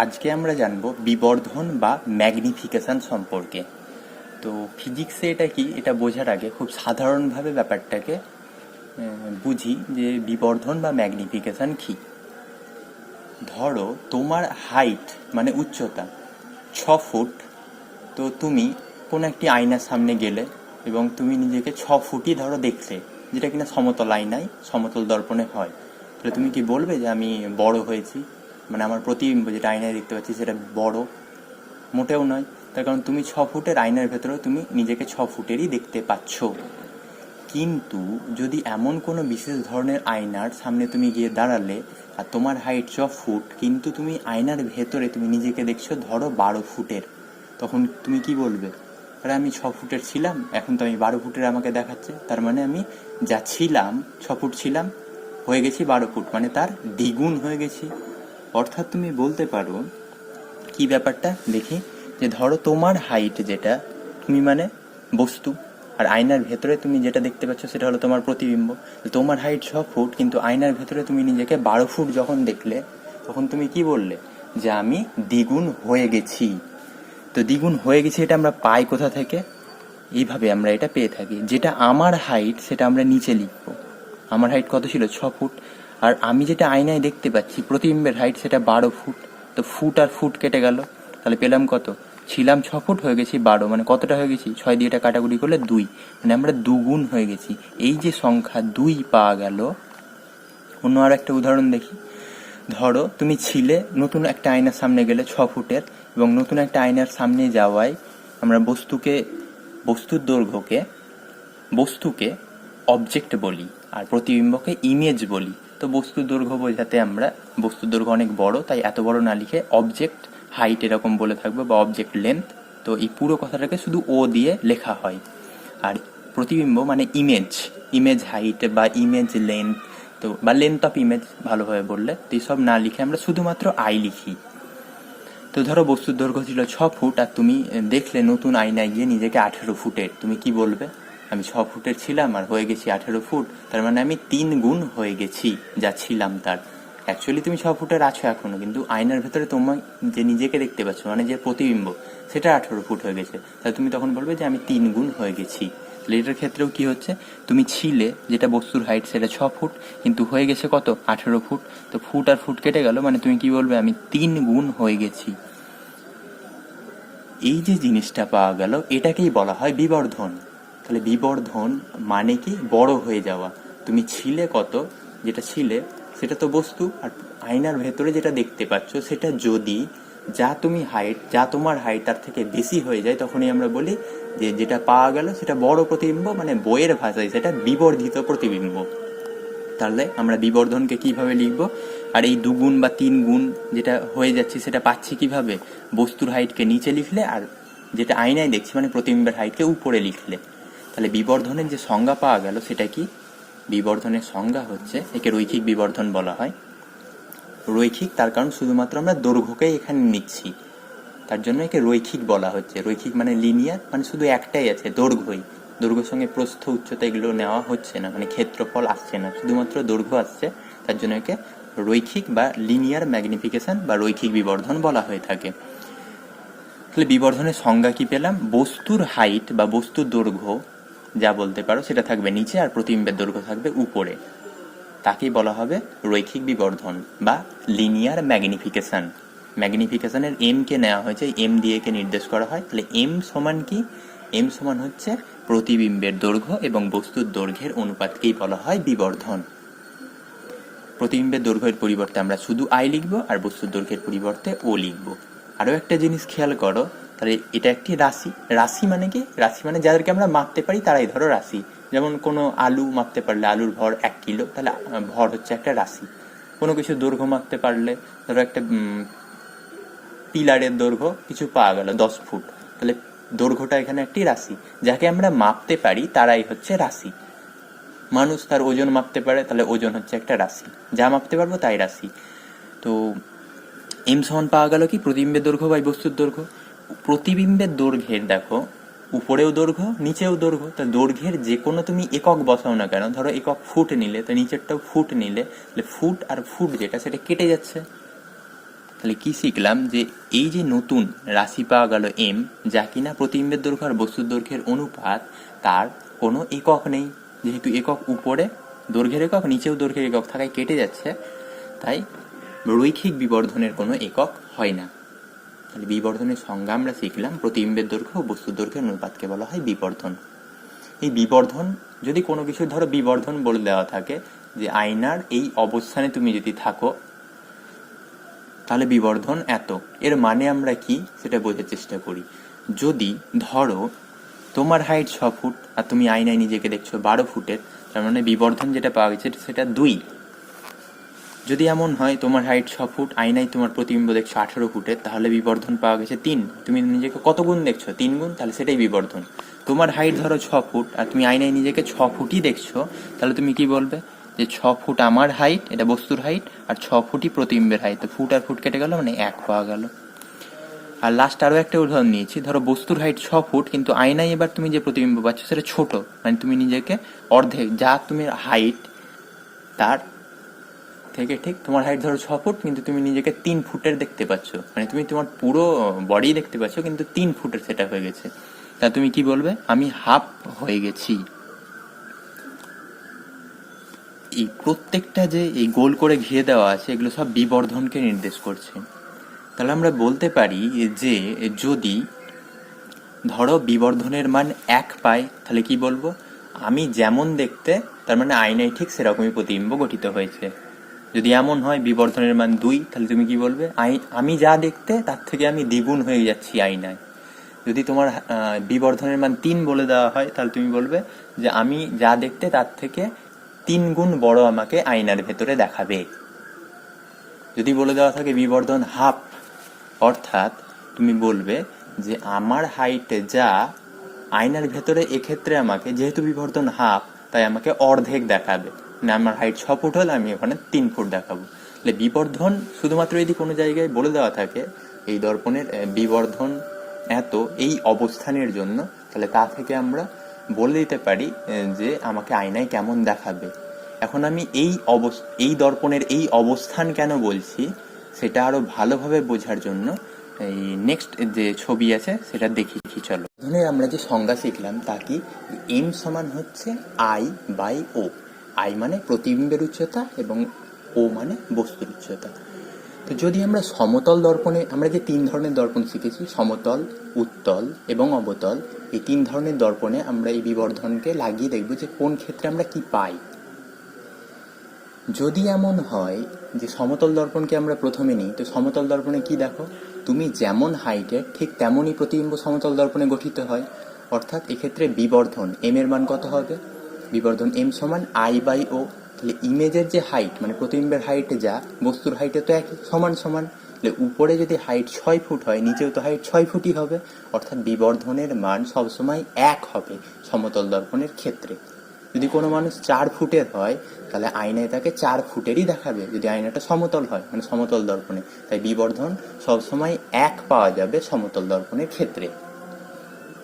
আজকে আমরা জানবো বিবর্ধন বা ম্যাগনিফিকেশন সম্পর্কে। তো ফিজিক্সে এটা কি, এটা বোঝার আগে খুব সাধারণভাবে ব্যাপারটাকে বুঝি যে বিবর্ধন বা ম্যাগনিফিকেশন কি। ধরো তোমার হাইট মানে উচ্চতা 6 ফুট, তো তুমি কোনো একটি আয়নার সামনে গেলে এবং তুমি নিজেকে 6 ফুটই ধরো দেখলে, যেটা কিনা সমতল আয়নায় সমতল দর্পণে হয়। তাহলে তুমি কি বলবে যে আমি বড় হয়েছি, মানে আমার প্রতিবিম্ব যেটা আয়নায় দেখতে পাচ্ছি সেটা বড়? মোটেও নয়। তার কারণ তুমি 6 ফুটের আয়নার ভেতরেও তুমি নিজেকে 6 ফুটেরই দেখতে পাচ্ছ। কিন্তু যদি এমন কোনো বিশেষ ধরনের আয়নার সামনে তুমি গিয়ে দাঁড়ালে আর তোমার হাইট 6 ফুট, কিন্তু তুমি আয়নার ভেতরে তুমি নিজেকে দেখছো ধরো 12 ফুটের, তখন তুমি কি বলবে? আরে আমি 6 ফুটের ছিলাম, এখন তো আমি 12 ফুটের আমাকে দেখাচ্ছে, তার মানে আমি যা ছিলাম 6 ফুট ছিলাম হয়ে গেছি 12 ফুট, মানে তার দ্বিগুণ হয়ে গেছি। অর্থাৎ তুমি বলতে পারো কি ব্যাপারটা দেখি, যে ধরো তোমার হাইট যেটা, তুমি মানে বস্তু, আর আয়নার ভেতরে তুমি যেটা দেখতে পাচ্ছ সেটা হলো তোমার প্রতিবিম্ব। তোমার হাইট 6 ফুট, কিন্তু আয়নার ভেতরে তুমি নিজেকে 12 ফুট যখন দেখলে, তখন তুমি কি বললে? যে আমি দ্বিগুণ হয়ে গেছি। তো দ্বিগুণ হয়ে গেছি এটা আমরা পাই কোথা থেকে? এইভাবে আমরা এটা পেয়ে থাকি, যেটা আমার হাইট সেটা আমরা নিচে লিখবো। আমার হাইট কত ছিল? 6 ফুট। আর আমি যেটা আয়নায় দেখতে পাচ্ছি প্রতিবিম্বের হাইট সেটা 12 ফুট। তো ফুট আর ফুট কেটে গেল, তাহলে পেলাম কত? ছিলাম 6 ফুট, হয়ে গেছি 12, মানে কতটা হয়ে গেছি? 6 দিয়ে এটা কাটাকুটি করলে 2, মানে আমরা দুগুণ হয়ে গেছি। এই যে সংখ্যা 2 পাওয়া গেল। অন্য আর একটা উদাহরণ দেখি। ধরো তুমি ছিলে, নতুন একটা আয়নার সামনে গেলে 6 ফুটের, এবং নতুন একটা আয়নার সামনে যাওয়ায় আমরা বস্তুর দৈর্ঘ্যকে অবজেক্ট বলি আর প্রতিবিম্বকে ইমেজ বলি। তো বস্তুর দৈর্ঘ্য বোঝাতে আমরা, বস্তুর দৈর্ঘ্য অনেক বড় তাই এত বড় না লিখে অবজেক্ট হাইট এরকম বলে থাকবে, বা অবজেক্ট লেন্থ। তো এই পুরো কথাটাকে শুধু ও দিয়ে লেখা হয়। আর প্রতিবিম্ব মানে ইমেজ হাইট বা ইমেজ লেন্থ, তো বা লেন্থ অফ ইমেজ ভালোভাবে বললে, তো এইসব না লিখে আমরা শুধুমাত্র আই লিখি। তো ধরো বস্তুর দৈর্ঘ্য ছিল 6 ফুট, আর তুমি দেখলে নতুন আয়নায় গিয়ে নিজেকে 18 ফুটের, তুমি কি বলবে? আমি 6 ফুটের ছিলাম আর হয়ে গেছি 18 ফুট, তার মানে আমি 3 গুণ হয়ে গেছি যা ছিলাম তার। অ্যাকচুয়ালি তুমি 6 ফুটের আছো এখনো, কিন্তু আয়নার ভেতরে তোমার যে নিজেকে দেখতে পাচ্ছ, মানে যে প্রতিবিম্ব, সেটা 18 ফুট হয়ে গেছে। তাহলে তুমি তখন বলবে যে আমি 3 গুণ হয়ে গেছি। তাহলে এটার ক্ষেত্রেও কি হচ্ছে, তুমি ছিলে যেটা বস্তুর হাইট সেটা 6 ফুট, কিন্তু হয়ে গেছে কত? 18 ফুট। তো ফুট আর ফুট কেটে গেল, মানে তুমি কি বলবে? আমি 3 গুণ হয়ে গেছি। এই যে জিনিসটা পাওয়া গেল, এটাকেই বলা হয় বিবর্ধন। তাহলে বিবর্ধন মানে কি? বড় হয়ে যাওয়া। তুমি ছিলে কত, যেটা ছিলে সেটা তো বস্তু, আর আয়নার ভেতরে যেটা দেখতে পাচ্ছ সেটা যদি যা তোমার হাইট তার থেকে বেশি হয়ে যায়, তখনই আমরা বলি যে যেটা পাওয়া গেল সেটা বড় প্রতিবিম্ব, মানে বইয়ের ভাষায় সেটা বিবর্ধিত প্রতিবিম্ব। তাহলে আমরা বিবর্ধনকে কিভাবে লিখব? আর এই 2 গুণ বা 3 গুণ যেটা হয়ে যাচ্ছে সেটা পাচ্ছি কিভাবে? বস্তুর হাইটকে নিচে লিখলে আর যেটা আয়নায় দেখছি মানে প্রতিবিম্বের হাইটকে উপরে লিখলে। তাহলে বিবর্ধনের যে সংজ্ঞা পাওয়া গেল সেটা কি? বিবর্ধনের সংজ্ঞা হচ্ছে, একে রৈখিক বিবর্ধন বলা হয়। রৈখিক তার কারণ শুধুমাত্র আমরা দৈর্ঘ্যকেই এখানে নিচ্ছি, তার জন্য একে রৈখিক বলা হচ্ছে। রৈখিক মানে লিনিয়ার, মানে শুধু একটাই আছে, দৈর্ঘ্যই। দৈর্ঘ্যের সঙ্গে প্রস্থ, উচ্চতা এগুলো নেওয়া হচ্ছে না, মানে ক্ষেত্রফল আসছে না, শুধুমাত্র দৈর্ঘ্য আসছে। তার জন্য একে রৈখিক বা লিনিয়ার ম্যাগনিফিকেশন বা রৈখিক বিবর্ধন বলা হয়ে থাকে। তাহলে বিবর্ধনের সংজ্ঞা কি পেলাম? বস্তুর হাইট বা বস্তুর দৈর্ঘ্য যা বলতে পারো সেটা থাকবে নিচে, আর প্রতিবিম্বের দৈর্ঘ্য থাকবে উপরে। তাকেই বলা হবে রৈখিক বিবর্ধন বা লিনিয়ার ম্যাগনিফিকেশন। ম্যাগনিফিকেশনের এম কে নেওয়া হয়েছে, এম দিয়ে কে নির্দেশ করা হয়। তাহলে এম সমান কি? এম সমান হচ্ছে প্রতিবিম্বের দৈর্ঘ্য এবং বস্তুর দৈর্ঘ্যের অনুপাতকেই বলা হয় বিবর্ধন। প্রতিবিম্বের দৈর্ঘ্যের পরিবর্তে আমরা শুধু আই লিখবো, আর বস্তুর দৈর্ঘ্যের পরিবর্তে ও লিখবো। আরও একটা জিনিস খেয়াল করো, তাহলে এটা একটি রাশি। রাশি মানে কি? রাশি মানে যাদেরকে আমরা মাপতে পারি তারাই ধরো রাশি। যেমন কোনো আলু মাপতে পারলে আলুর ভর 1 কিলো, তাহলে ভর হচ্ছে একটা রাশি। কোনো কিছু দৈর্ঘ্য মাপতে পারলে, ধরো একটা পিলারের দৈর্ঘ্য কিছু পাওয়া গেল 10 ফুট, তাহলে দৈর্ঘ্যটা এখানে একটি রাশি। যাকে আমরা মাপতে পারি তারাই হচ্ছে রাশি। মানুষ তার ওজন মাপতে পারে, তাহলে ওজন হচ্ছে একটা রাশি। যা মাপতে পারবো তাই রাশি। তো এম সমান পাওয়া গেল কি? প্রতিবিম্বের দৈর্ঘ্য বাই বস্তুর দৈর্ঘ্য। প্রতিবিম্বের দৈর্ঘ্যের দেখো উপরেও দৈর্ঘ্য নিচেও দৈর্ঘ্য, তা দৈর্ঘ্যের যে কোনো তুমি একক বসাও না কেন, ধরো একক ফুট নিলে, তো নিচেরটাও ফুট নিলে, তাহলে ফুট আর ফুট যেটা সেটা কেটে যাচ্ছে। তাহলে কি শিখলাম যে এই যে নতুন রাশি পাওয়া গেল এম, যা কিনা প্রতিবিম্বের দৈর্ঘ্য আর বস্তুর দৈর্ঘ্যের অনুপাত, তার কোনো একক নেই, যেহেতু একক উপরে দৈর্ঘ্যের একক, নিচেও দৈর্ঘ্যের একক থাকায় কেটে যাচ্ছে, তাই রৈখিক বিবর্ধনের কোনো একক হয় না। তাহলে বিবর্ধনের সংজ্ঞা আমরা শিখলাম, প্রতিবিম্বের দৈর্ঘ্য ও বস্তুর দৈর্ঘ্যের অনুপাতকে বলা হয় বিবর্ধন। এই বিবর্ধন, যদি কোনো কিছু ধরো বিবর্ধন বলে দেওয়া থাকে যে আয়নার এই অবস্থানে তুমি যদি থাকো তাহলে বিবর্ধন এত, এর মানে আমরা কি সেটা বোঝার চেষ্টা করি। যদি ধরো তোমার হাইট 6 ফুট আর তুমি আয়নায় নিজেকে দেখছো 12 ফুটের, তার মানে বিবর্ধন যেটা পাওয়া গেছে সেটা 2। যদি এমন হয় তোমার হাইট 6 ফুট, আয়নায় তোমার প্রতিবিম্ব দেখছো 18 ফুটের, তাহলে বিবর্ধন পাওয়া গেছে 3। তুমি নিজেকে কত গুণ দেখছো? 3 গুণ, তাহলে সেটাই বিবর্ধন। তোমার হাইট ধরো 6 ফুট আর তুমি আয়নায় নিজেকে 6 ফুটই দেখছো, তাহলে তুমি কি বলবে যে 6 ফুট আমার হাইট, এটা বস্তুর হাইট, আর 6 ফুটই প্রতিবিম্বের হাইট, তো ফুট আর ফুট কেটে গেল, মানে 1 পাওয়া গেল। আর লাস্ট আরও একটা উদাহরণ নিয়েছি, ধরো বস্তুর হাইট 6 ফুট, কিন্তু আয়নায় এবার তুমি যে প্রতিবিম্ব পাচ্ছ সেটা ছোট, মানে তুমি নিজেকে অর্ধেক, যা তুমি হাইট তার থেকে ঠিক তোমার হাইট ধরো 6 ফুট, কিন্তু তুমি নিজেকে 3 ফুটের দেখতে পাচ্ছ, মানে তুমি তোমার পুরো বডি দেখতে পাচ্ছ কিন্তু 3 ফুটের সেটা হয়ে গেছে, তা তুমি কি বলবে? আমি হাফ হয়ে গেছি। এই প্রত্যেকটা যে এই গোল করে ঘিরে দেওয়া আছে, এগুলো সব বিবর্ধনকে নির্দেশ করছে। তাহলে আমরা বলতে পারি যে যদি ধরো বিবর্ধনের মান 1 পাই, তাহলে কি বলবো? আমি যেমন দেখতে, তার মানে আয়নায় ঠিক সেরকমই প্রতিবিম্ব গঠিত হয়েছে। যদি এমন হয় বিবর্ধনের মান 2, তাহলে তুমি কি বলবে? আমি যা দেখতে তার থেকে আমি দ্বিগুণ হয়ে যাচ্ছি আয়নায়। যদি তোমার বিবর্ধনের মান 3 বলে দেওয়া হয়, তাহলে তুমি বলবে যে আমি যা দেখতে তার থেকে 3 গুণ বড় আমাকে আয়নার ভেতরে দেখাবে। যদি বলে দেওয়া থাকে বিবর্ধন হাফ, অর্থাৎ তুমি বলবে যে আমার হাইটে যা আয়নার ভেতরে, এক্ষেত্রে আমাকে যেহেতু বিবর্ধন হাফ, তাই আমাকে অর্ধেক দেখাবে, না আমার হাইট 6 ফুট হলে আমি ওখানে 3 ফুট দেখাবো। তাহলে বিবর্ধন শুধুমাত্র যদি কোনো জায়গায় বলে দেওয়া থাকে এই দর্পণের বিবর্ধন এত এই অবস্থানের জন্য, তাহলে তা থেকে আমরা বলে দিতে পারি যে আমাকে আয়নায় কেমন দেখাবে। এখন আমি এই দর্পণের এই অবস্থান কেন বলছি সেটা আরো ভালোভাবে বোঝার জন্য এই নেক্সট যে ছবি আছে সেটা দেখি চলো। এখানে আমরা যে সংজ্ঞা শিখলাম তা কি? এম সমান হচ্ছে আই বাই ও। আই মানে প্রতিবিম্বের উচ্চতা এবং ও মানে বস্তুর উচ্চতা। তো যদি আমরা সমতল দর্পণে, আমরা যে 3 ধরনের দর্পণ শিখেছি, সমতল, উত্তল এবং অবতল, এই 3 ধরনের দর্পণে আমরা এই বিবর্ধনকে লাগিয়ে দেখব যে কোন ক্ষেত্রে আমরা কি পাই। যদি এমন হয় যে সমতল দর্পণকে আমরা প্রথমে নিই, তো সমতল দর্পণে কি দেখো? তুমি যেমন হাইটের ঠিক তেমনই প্রতিবিম্ব সমতল দর্পণে গঠিত হয়, অর্থাৎ এক্ষেত্রে বিবর্ধন এম এর মান কত হবে? বিবর্ধন এম সমান আই বাই ও। তাহলে ইমেজের যে হাইট, মানে প্রতিবিম্বের হাইটে যা, বস্তুর হাইটে তো একই, সমান সমান। তাহলে উপরে যদি হাইট 6 ফুট হয়, নিচেও তো হাইট 6 ফুটই হবে, অর্থাৎ বিবর্ধনের মান সবসময় 1 হবে সমতল দর্পণের ক্ষেত্রে। যদি কোনো মানুষ 4 ফুটের হয়, তাহলে আয়নায় তাকে 4 ফুটেরই দেখাবে, যদি আয়নাটা সমতল হয়, মানে সমতল দর্পণে। তাই বিবর্ধন সবসময় 1 পাওয়া যাবে সমতল দর্পণের ক্ষেত্রে।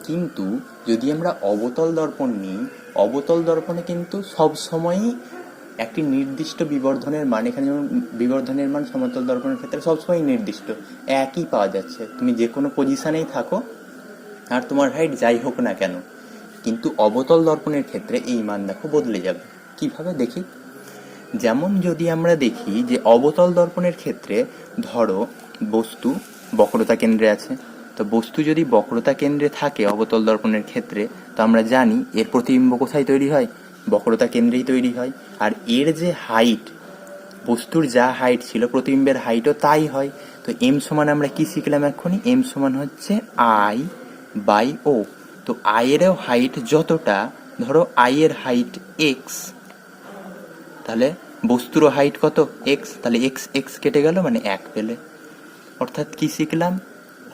কিন্তু যদি আমরা অবতল দর্পণ নিই, অবতল দর্পণে কিন্তু সবসময়ই একটি নির্দিষ্ট বিবর্ধনের মান, এখানে যেমন বিবর্ধনের মান সমতল দর্পণের ক্ষেত্রে সবসময় নির্দিষ্ট একই পাওয়া যাচ্ছে, তুমি যে কোনো পজিশনেই থাকো আর তোমার হাইট যাই হোক না কেন। কিন্তু অবতল দর্পণের ক্ষেত্রে এই মান দেখো বদলে যাবে। কিভাবে দেখি? যেমন যদি আমরা দেখি যে অবতল দর্পণের ক্ষেত্রে ধরো বস্তু বক্রতা কেন্দ্রে আছে, তো বস্তু যদি বক্রতা কেন্দ্রে থাকে অবতল দর্পণের ক্ষেত্রে, তো আমরা জানি এর প্রতিবিম্ব কোথায় তৈরি হয়? বক্রতা কেন্দ্রেই তৈরি হয়। আর এর যে হাইট, বস্তুর যা হাইট ছিল প্রতিবিম্বের হাইটও তাই হয়। তো এম সমান আমরা কি শিখলাম এক্ষুনি? এম সমান হচ্ছে আই বাই ও। তো আই এরও হাইট যতটা, ধরো আই এর হাইট এক্স, তাহলে বস্তুরও হাইট কত? এক্স, তাহলে এক্স এক্স কেটে গেল, মানে 1 পেলে। অর্থাৎ কি শিখলাম?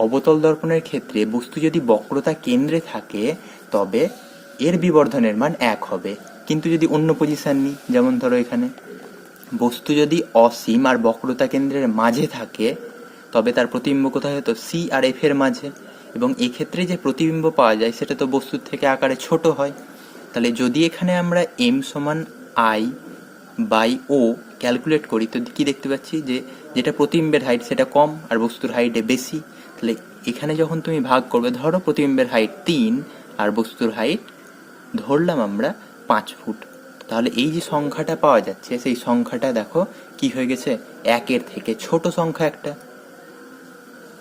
অবতল দর্পণের ক্ষেত্রে বস্তু যদি বক্রতা কেন্দ্রে থাকে তবে এর বিবর্ধনের মান 1 হবে। কিন্তু যদি অন্য পজিশন নিই, যেমন ধরো এখানে বস্তু যদি অসীম আর বক্রতা কেন্দ্রের মাঝে থাকে, তবে তার প্রতিবিম্ব কোথায় হতো? সি আর এফ এর মাঝে। এবং এক্ষেত্রে যে প্রতিবিম্ব পাওয়া যায় সেটা তো বস্তুর থেকে আকারে ছোট হয়। তাহলে যদি এখানে আমরা এম সমান আই বাই ও ক্যালকুলেট করি তো কি দেখতে পাচ্ছি যে যেটা প্রতিবিম্বের হাইট সেটা কম আর বস্তুর হাইটে বেশি। তাহলে এখানে যখন তুমি ভাগ করবে, ধরো প্রতিবিম্বের হাইট 3 আর বস্তুর হাইট ধরলাম আমরা 5 ফুট, তাহলে এই যে সংখ্যাটা পাওয়া যাচ্ছে সেই সংখ্যাটা দেখো কি হয়ে গেছে, 1-এর থেকে ছোট সংখ্যা একটা।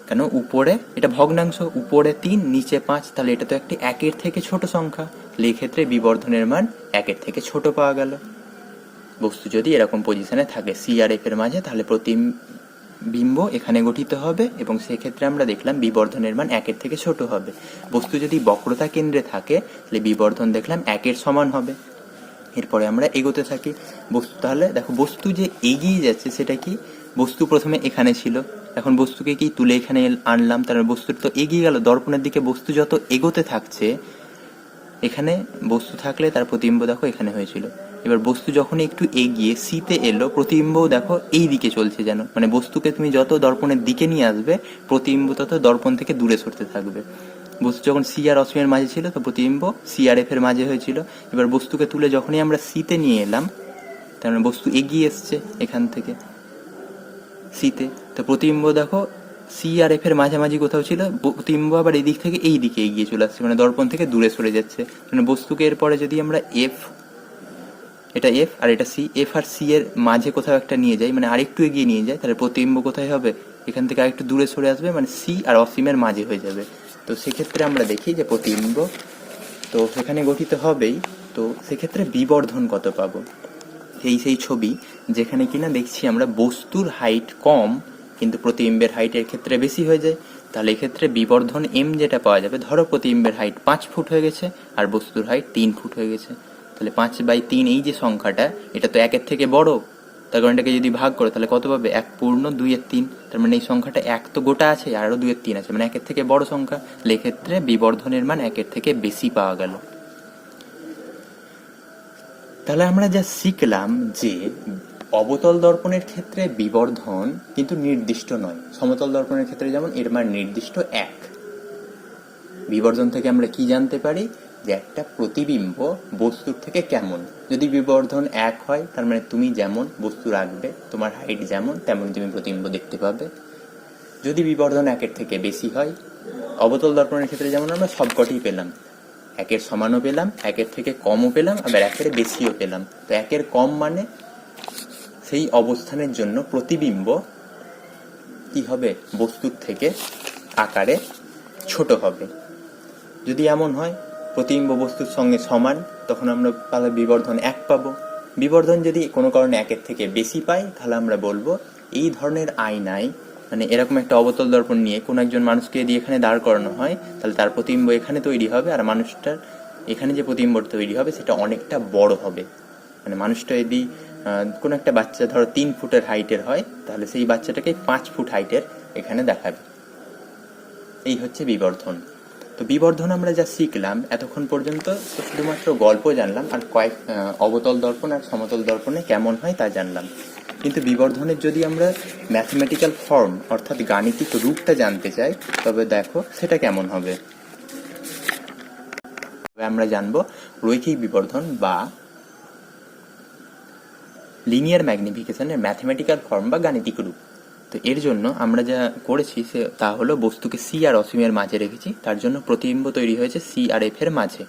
কেন, উপরে এটা ভগ্নাংশ, উপরে 3 নিচে 5, তাহলে এটা তো একটি 1-এর থেকে ছোট সংখ্যা। তাহলে এই ক্ষেত্রে বিবর্ধনের মান 1-এর থেকে ছোট পাওয়া গেল। বস্তু যদি এরকম পজিশনে থাকে সি আর এফ এর মাঝে, তাহলে প্রতিবিম্ব এখানে গঠিত হবে এবং সেক্ষেত্রে আমরা দেখলাম বিবর্ধনের মান 1-এর থেকে ছোট হবে। বস্তু যদি বক্রতা কেন্দ্রে থাকে তাহলে বিবর্ধন দেখলাম 1-এর সমান হবে। এরপরে আমরা এগোতে থাকি। বস্তু, তাহলে দেখো বস্তু যে এগিয়ে যাচ্ছে সেটা কি, বস্তু প্রথমে এখানে ছিল, এখন বস্তুকে কি তুলে এখানে আনলাম, তার বস্তুটা তো এগিয়ে গেল দর্পণের দিকে। বস্তু যত এগোতে থাকছে, এখানে বস্তু থাকলে তার প্রতিবিম্ব দেখো এখানে হয়েছিল, এবার বস্তু যখন একটু এগিয়ে সিতে এলো, প্রতিবিম্বও দেখো এই দিকে চলছে যেন, মানে বস্তুকে তুমি যত দর্পণের দিকে নিয়ে আসবে প্রতিবিম্ব তত দর্পণ থেকে দূরে সরতে থাকবে। বস্তু যখন সি আর অসীমের মাঝে ছিল তো প্রতিবিম্ব সি আর এফ এর মাঝে হয়েছিল। এবার বস্তুকে তুলে যখনই আমরা সিতে নিয়ে এলাম, তার মানে বস্তু এগিয়ে এসছে এখান থেকে সিতে, তো প্রতিবিম্ব দেখো সি আর এফ এর মাঝামাঝি কোথাও ছিল, প্রতিবিম্ব আবার এই দিক থেকে এই দিকে এগিয়ে চলে আসছে, মানে দর্পণ থেকে দূরে সরে যাচ্ছে। মানে বস্তুকে এরপরে যদি আমরা এফ, এটা এফ আর এটা সি, এফ আর সি এর মাঝে কোথাও একটা নিয়ে যাই, মানে আরেকটু এগিয়ে নিয়ে যায়, তাহলে প্রতিবিম্ব কোথায় হবে, এখান থেকে আরেকটু দূরে সরে আসবে, মানে সি আর অসীমের মাঝে হয়ে যাবে। তো সেক্ষেত্রে আমরা দেখি যে প্রতিবিম্ব তো সেখানে গঠিত হবেই। তো সেক্ষেত্রে বিবর্ধন কত পাবো, সেই ছবি যেখানে কিনা দেখছি আমরা বস্তুর হাইট কম কিন্তু প্রতিবিম্বের হাইটের ক্ষেত্রে বেশি হয়ে যায়। তাহলে এক্ষেত্রে বিবর্ধন এম যেটা পাওয়া যাবে, ধরো প্রতিবিম্বের হাইট 5 ফুট হয়ে গেছে আর বস্তুর হাইট 3 ফুট হয়ে গেছে, তাহলে 5/3 এই যে সংখ্যাটা, এটা তো 1-এর থেকে বড়, তার কারণ এটাকে যদি ভাগ করে তাহলে কত পাবে, 1 পূর্ণ 2/3, তার মানে এই সংখ্যাটা 1 তো গোটা আছে আরও 2/3 আছে, মানে 1-এর থেকে বড় সংখ্যা। তাহলে এক্ষেত্রে বিবর্ধনের মান 1-এর থেকে বেশি পাওয়া গেল। তাহলে আমরা যা শিখলাম যে অবতল দর্পণের ক্ষেত্রে বিবর্ধন কিন্তু নির্দিষ্ট নয়, সমতল দর্পণের ক্ষেত্রে যেমন এর মান নির্দিষ্ট 1। বিবর্ধন থেকে আমরা কি জানতে পারি, যে একটা প্রতিবিম্ব বস্তুর থেকে কেমন। যদি বিবর্ধন 1 হয় তার মানে তুমি যেমন বস্তু রাখবে, তোমার হাইট যেমন তেমন তুমি প্রতিবিম্ব দেখতে পাবে। যদি বিবর্ধন 1-এর থেকে বেশি হয়, অবতল দর্পণের ক্ষেত্রে যেমন আমরা সবকটিই পেলাম, 1-এর সমানও পেলাম, 1-এর থেকে কমও পেলাম, আবার 1-এর বেশিও পেলাম। তো 1-এর কম মানে সেই অবস্থানের জন্য প্রতিবিম্ব কি হবে, বস্তুর থেকে আকারে ছোট হবে। যদি এমন হয় প্রতিবিম্ব বস্তুর সঙ্গে সমান, তখন আমরা তাহলে বিবর্ধন 1 পাবো। বিবর্ধন যদি কোনো কারণে 1-এর থেকে বেশি পাই, তাহলে আমরা বলবো এই ধরনের আয়নায়, মানে এরকম একটা অবতল দর্পণ নিয়ে কোনো একজন মানুষকে যদি এখানে দাঁড় করানো হয়, তাহলে তার প্রতিবিম্ব এখানে তৈরি হবে আর মানুষটার এখানে যে প্রতিবিম্ব তৈরি হবে সেটা অনেকটা বড় হবে। মানে মানুষটা যদি কোনো একটা বাচ্চা ধরো 3 ফুটের হাইটের হয়, তাহলে সেই বাচ্চাটাকে 5 ফুট হাইটের এখানে দেখাবে। এই হচ্ছে বিবর্ধন। তো বিবর্ধন আমরা যা শিখলাম এতক্ষণ পর্যন্ত শুধুমাত্র গল্প জানলাম, আর কয়েক অবতল দর্পণ আর সমতল দর্পণে কেমন হয় তা জানলাম। কিন্তু বিবর্ধনের যদি আমরা ম্যাথমেটিক্যাল ফর্ম অর্থাৎ গাণিতিক রূপটা জানতে চাই, তবে দেখো সেটা কেমন হবে। আমরা জানবো রৈখিক বিবর্ধন বা লিনিয়ার ম্যাগনিফিকেশনের ম্যাথমেটিক্যাল ফর্ম বা গাণিতিক রূপ। তো এর জন্য আমরা যা করেছি তা হলো বস্তুকে সি আর অসীমের মাঝে রেখেছি, তার জন্য প্রতিবিম্ব তৈরি হয়েছে সি আর এফ এর মাঝে।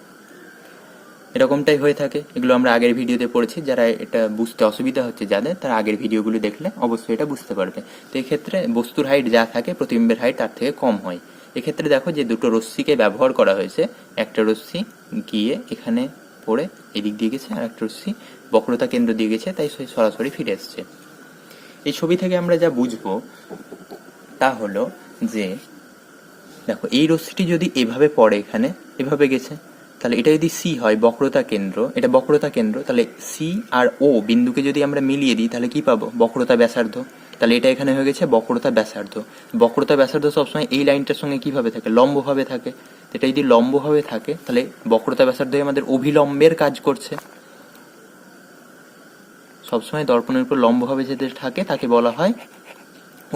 এরকমটাই হয়ে থাকে, এগুলো আমরা আগের ভিডিওতে পড়েছি। যারা এটা বুঝতে অসুবিধা হচ্ছে যাদের, তারা আগের ভিডিওগুলো দেখলে অবশ্যই এটা বুঝতে পারবে। তো এক্ষেত্রে বস্তুর হাইট যা থাকে প্রতিবিম্বের হাইট তার থেকে কম হয়। এক্ষেত্রে দেখো যে দুটো রশ্মিকে ব্যবহার করা হয়েছে, একটা রশ্মি গিয়ে এখানে পড়ে এদিক দিয়ে গেছে আর একটা রশ্মি বক্রতা কেন্দ্র দিয়ে গেছে, তাই সরাসরি ফিরে এসছে। এই ছবি থেকে আমরা যা বুঝবো তা হলো যে দেখো এই রশ্মিটি যদি এভাবে পড়ে এখানে এভাবে গেছে, তাহলে এটা যদি সি হয় বক্রতা কেন্দ্র, এটা বক্রতা কেন্দ্র, তাহলে সি আর ও বিন্দুকে যদি আমরা মিলিয়ে দিই তাহলে কি পাবো, বক্রতা ব্যাসার্ধ। তাহলে এটা এখানে হয়ে গেছে বক্রতা ব্যাসার্ধ। বক্রতা ব্যাসার্ধ সবসময় এই লাইনটার সঙ্গে কিভাবে থাকে, লম্বভাবে থাকে। এটা যদি লম্বভাবে থাকে তাহলে বক্রতা ব্যাসার্ধ আমাদের অভিলম্বের কাজ করছে। সবসময় দর্পণের উপর লম্বভাবে যেটা থাকে তাকে বলা হয়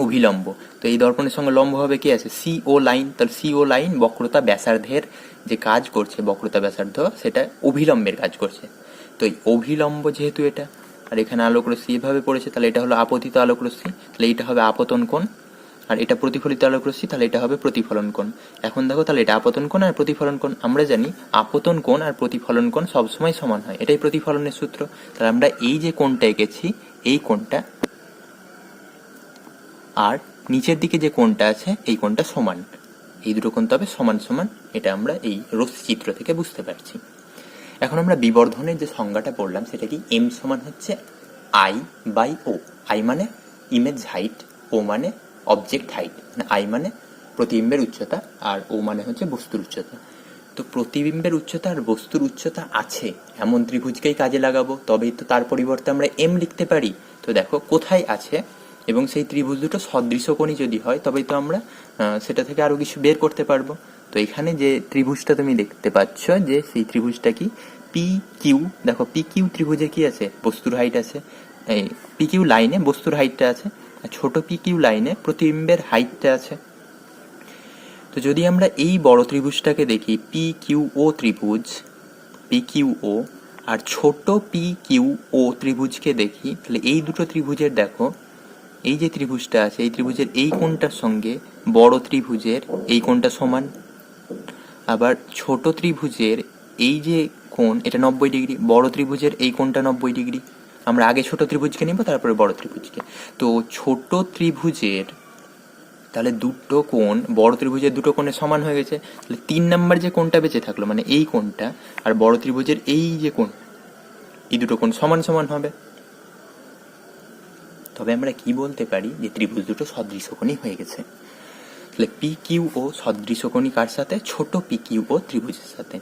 অভিলম্ব। তো এই দর্পণের সঙ্গে লম্বভাবে কি আছে, সি ও লাইন। তাহলে সি ও লাইন বক্রতা ব্যাসার্ধের যে কাজ করছে, বক্রতা ব্যাসার্ধ সেটা অভিলম্বের কাজ করছে। তো এই অভিলম্ব যেহেতু এটা, আর এখানে আলোক রশ্মি এভাবে পড়েছে, তাহলে এটা হলো আপতিত আলোক রশ্মি, তাহলে এটা হবে আপতন কোণ। আর এটা প্রতিফলিত আলোক রশ্মি, তাহলে এটা হবে প্রতিফলন কোণ। এখন দেখো তাহলে এটা আপতন কোণ আর প্রতিফলন কোণ। আমরা জানি আপতন কোণ আর প্রতিফলন কোণ সবসময় সমান হয়, এটাই প্রতিফলনের সূত্র। তাহলে আমরা এই যে কোণটা এঁকেছি এই কোণটা আর নিচের দিকে যে কোণটা আছে এই কোণটা সমান, এই দুটো কোণ তবে সমান সমান, এটা আমরা এই রশ্মি চিত্র থেকে বুঝতে পারছি। এখন আমরা বিবর্ধনের যে সংজ্ঞাটা পড়লাম সেটা কি, এম সমান হচ্ছে আই বাই ও। আই মানে ইমেজ হাইট, ও মানে অবজেক্ট হাইট, মানে আই মানে প্রতিবিম্বের উচ্চতা আর ও মানে হচ্ছে বস্তুর উচ্চতা। তো প্রতিবিম্বের উচ্চতা আর বস্তুর উচ্চতা আছে এমন ত্রিভুজকেই কাজে লাগাবো, তবেই তো তার পরিবর্তে আমরা এম লিখতে পারি। তো দেখো কোথায় আছে, এবং সেই ত্রিভুজ দুটো সদৃশকোণী যদি হয় তবেই তো আমরা সেটা থেকে আরো কিছু বের করতে পারবো। তো এখানে যে ত্রিভুজটা তুমি দেখতে পাচ্ছ যে সেই ত্রিভুজটা কি, পি কিউ। দেখো পি কিউ ত্রিভুজে কি আছে, বস্তুর হাইট আছে, এই পি কিউ লাইনে বস্তুর হাইটটা আছে, আর ছোট পি কিউ লাইনে প্রতিবিম্বের হাইটটা আছে। তো যদি আমরা এই বড় ত্রিভুজটাকে দেখি পি কিউ ও ত্রিভুজ, পি কিউ ও, আর ছোট পি কিউ ও ত্রিভুজকে দেখি, তাহলে এই দুটো ত্রিভুজের দেখো এই যে ত্রিভুজটা আছে এই ত্রিভুজের এই কোণটার সঙ্গে বড় ত্রিভুজের এই কোণটা সমান, আবার ছোট ত্রিভুজের এই যে কোণ এটা 90 ডিগ্রি, বড় ত্রিভুজের এই কোণটা 90 ডিগ্রি। আমরা আগে ছোট ত্রিভুজকে নিব তারপরে বড় ত্রিভুজকে। তো ছোট ত্রিভুজের তাহলে দুটো কোণ, বড় ত্রিভুজের দুটো কোণে সমান হয়ে গেছে, তাহলে 3 নম্বর যে কোণটা বেঁচে থাকলো মানে এই কোণটা আর বড় ত্রিভুজের এই যে কোণ, এই দুটো কোণ সমান সমান হবে। তবে আমরা কি বলতে পারি যে ত্রিভুজ দুটো সদৃশকোণী হয়ে গেছে। তাহলে পি কিউ ও সদৃশকোণী কার সাথে, ছোট পি কিউ ও ত্রিভুজের সাথে।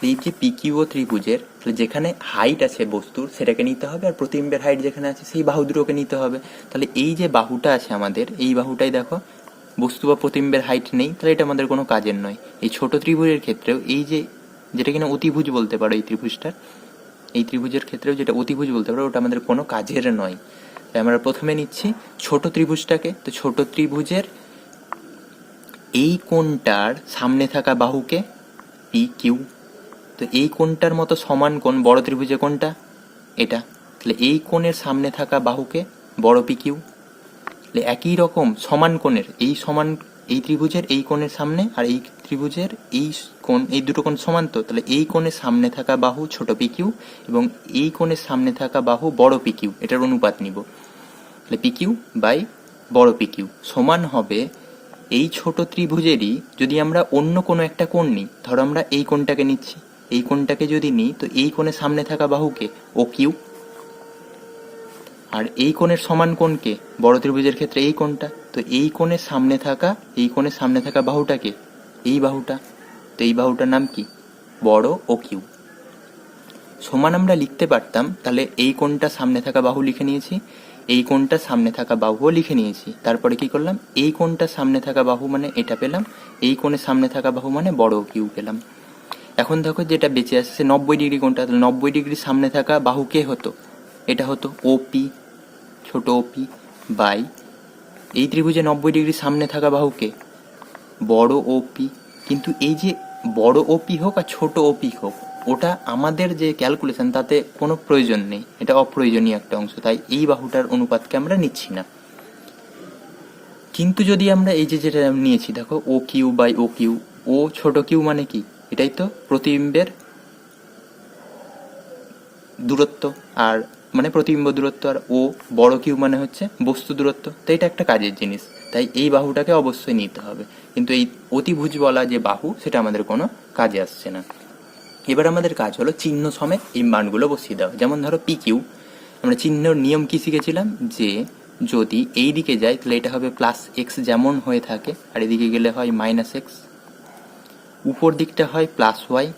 এই যে পি কিউ ও ত্রিভুজের যেখানে হাইট আছে বস্তুর সেটাকে নিতে হবে, আর প্রতিবিম্বের হাইট যেখানে আছে সেই বাহু দুটোকে নিতে হবে। তাহলে এই যে বাহুটা আছে আমাদের, এই বাহুটাই দেখো বস্তু বা প্রতিবিম্বের হাইট নেই, তাহলে এটা আমাদের কোনো কাজের নয়। এই ছোট ত্রিভুজের ক্ষেত্রেও এই যে যেটা কিনা অতিভুজ বলতে পারো এই ত্রিভুজটার, এই ত্রিভুজের ক্ষেত্রেও যেটা অতিভুজ বলতে পারো ওটা আমাদের কোনো কাজের নয়। তাই আমরা প্রথমে নিচ্ছি ছোট ত্রিভুজটাকে। তো ছোট ত্রিভুজের এই কোণটার সামনে থাকা বাহুকে পি কিউ, তো এই কোণটার মতো সমান কোণ বড় ত্রিভুজে কোণটা এটা, তাহলে এই কোণের সামনে থাকা বাহুকে বড় পি কিউ। তাহলে একই রকম সমান কোণের এই ত্রিভুজের এই কোণের সামনে আর এই ত্রিভুজের এই কোণ, এই দুটো কোণ সমান, তো তাহলে এই কোণের সামনে থাকা বাহু ছোট পি কিউ এবং এই কোণের সামনে থাকা বাহু বড় পি কিউ, এটার অনুপাত নিব। তাহলে পি কিউ বাই বড় পি কিউ সমান হবে এই ছোট ত্রিভুজেরই যদি আমরা অন্য কোনো একটা কোণ নিই, ধরো আমরা এই কোণটাকে নিচ্ছি, এই কোণটাকে যদি নিই তো এই কোণের সামনে থাকা বাহুকে ও কিউ, আর এই কোণের সমান কোণকে বড় ত্রিভুজের ক্ষেত্রে এই কোণটা, তো এই কোণের সামনে থাকা বাহুটাকে এই বাহুটা, তো এই বাহুটার নাম কি, বড় ও কিউ। সমান আমরা লিখতে পারতাম, তাহলে এই কোণটা সামনে থাকা বাহু লিখে নিয়েছি, এই কোণটা সামনে থাকা বাহুও লিখে নিয়েছি। তারপরে কি করলাম, এই কোণটা সামনে থাকা বাহু মানে এটা পেলাম, এই কোণের সামনে থাকা বাহু মানে বড় কিউ পেলাম। এখন দেখো যেটা বেঁচে আসছে 90 ডিগ্রি কোণটা, তাহলে 90 ডিগ্রি সামনে থাকা বাহু কে হতো, এটা হতো ওপি, ছোট ওপি বাই এই ত্রিভুজে 90 ডিগ্রি সামনে থাকা বাহুকে বড় ওপি। কিন্তু এই যে বড় ওপি হোক আর ছোট ওপি হোক ওটা আমাদের যে ক্যালকুলেশন তাতে কোনো প্রয়োজন নেই, এটা অপ্রয়োজনীয় একটা অংশ, তাই এই বাহুটার অনুপাতকে আমরা নিচ্ছি না। কিন্তু যদি আমরা এই যে যেটা নিয়েছি দেখো O Q by O Q, ও ছোট কিউ মানে কি, এটাই তো প্রতিবিম্বের দূরত্ব, আর মানে প্রতিবিম্ব দূরত্ব, আর ও বড় কিউ মানে হচ্ছে বস্তু দূরত্ব, তো এটা একটা কাজের জিনিস, তাই এই বাহুটাকে অবশ্যই নিতে হবে। কিন্তু এই অতিভুজ বলা যে বাহু সেটা আমাদের কোনো কাজে আসছে না। এবার আমাদের কাজ হলো চিহ্ন সমেত এই মানগুলো বসিয়ে দেওয়া। যেমন ধরো পি কিউ, আমরা চিহ্নর নিয়ম কি শিখেছিলাম যে যদি এই দিকে যায় তাহলে এটা হবে প্লাস এক্স যেমন হয়ে থাকে, আর এদিকে গেলে হয় মাইনাস এক্স, উপর দিকটা হয় প্লাস ওয়াই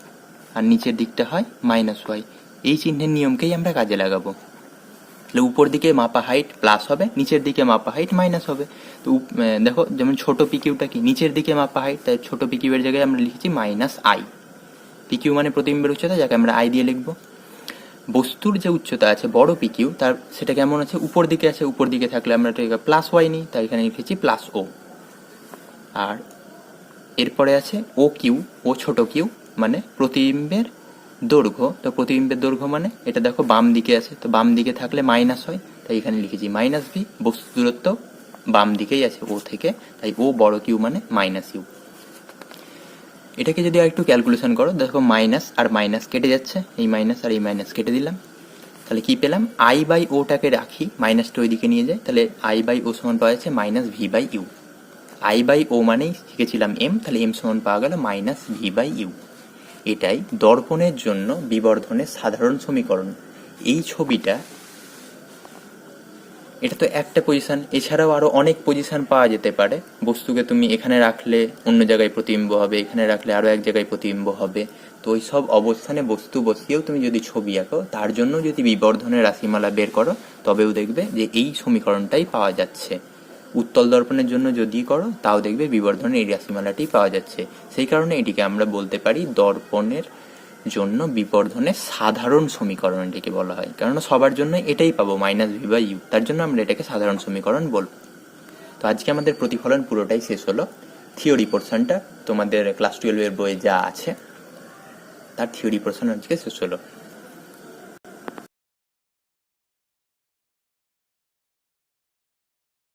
আর নিচের দিকটা হয় মাইনাস ওয়াই। এই চিহ্নের নিয়মকেই আমরা কাজে লাগাবো। তাহলে উপর দিকে মাপা হাইট প্লাস হবে, নিচের দিকে মাপা হাইট মাইনাস হবে। তো দেখো যেমন ছোট পিকিউটা কি নিচের দিকে মাপা হাইট, তাই ছোট পিকিউ এর জায়গায় আমরা লিখেছি মাইনাস আই। পিকিউ মানে প্রতিবিম্বের উচ্চতা, যাকে আমরা আই দিয়ে লিখবো। বস্তুর যে উচ্চতা আছে বড় পিকিউ তার সেটা কেমন আছে, উপর দিকে আছে, উপর দিকে থাকলে আমরা প্লাস ওয়াই নিই, তাই এখানে লিখেছি প্লাস ও। আর এরপরে আছে ও কিউ, ও ছোট কিউ মানে প্রতিবিম্বের দৈর্ঘ্য, তো প্রতিবিম্বের দৈর্ঘ্য মানে এটা দেখো বাম দিকে আছে, তো বাম দিকে থাকলে মাইনাস হয়, তাই এখানে লিখেছি মাইনাস ভি। বস্তু দূরত্ব বাম দিকেই আছে ও থেকে, তাই ও বড় কিউ মানে মাইনাস ইউ। এটাকে যদি আর একটু ক্যালকুলেশন করো, দেখো মাইনাস আর মাইনাস কেটে যাচ্ছে, এই মাইনাস আর এই মাইনাস কেটে দিলাম, তাহলে কি পেলাম, আই বাই ওটাকে রাখি, মাইনাসটা ওইদিকে নিয়ে যায়, তাহলে আই বাই ও সমান পাওয়া যাচ্ছে minus V by U. I by O মানেই শিখেছিলাম এম, তাহলে এম সমান পাওয়া গেল মাইনাস ভি বাই ইউ। এটাই দর্পণের জন্য বিবর্ধনের সাধারণ সমীকরণ। এই ছবিটা, এটা তো একটা পজিশন, এছাড়াও আরো অনেক পজিশন পাওয়া যেতে পারে। বস্তুকে তুমি এখানে রাখলে অন্য জায়গায় প্রতিবিম্ব হবে, এখানে রাখলে আরো এক জায়গায় প্রতিবিম্ব হবে। তো ওই সব অবস্থানে বস্তু বসিয়েও তুমি যদি ছবি আঁকো, তার জন্য যদি বিবর্ধনের রাশিমালা বের করো, তবেও দেখবে যে এই সমীকরণটাই পাওয়া যাচ্ছে। উত্তল দর্পণের জন্য যদি করো, তাও দেখবে বিবর্ধনের এই রাশিমালাটি পাওয়া যাচ্ছে। সেই কারণে এটিকে আমরা বলতে পারি দর্পণের জন্য বিবর্ধনের সাধারণ সমীকরণ এটাকে বলা হয়, কারণ সবার জন্য এটাই পাবো মাইনাস ভি বাই ইউ, তার জন্য আমরা এটাকে সাধারণ সমীকরণ বলবো। তো আজকে আমাদের প্রতিফলন পুরোটাই শেষ হলো। থিওরি পোর্শনটা তোমাদের ক্লাস 12 এর বইয়ে যা আছে তার থিওরি পোর্শন আজকে শেষ হলো।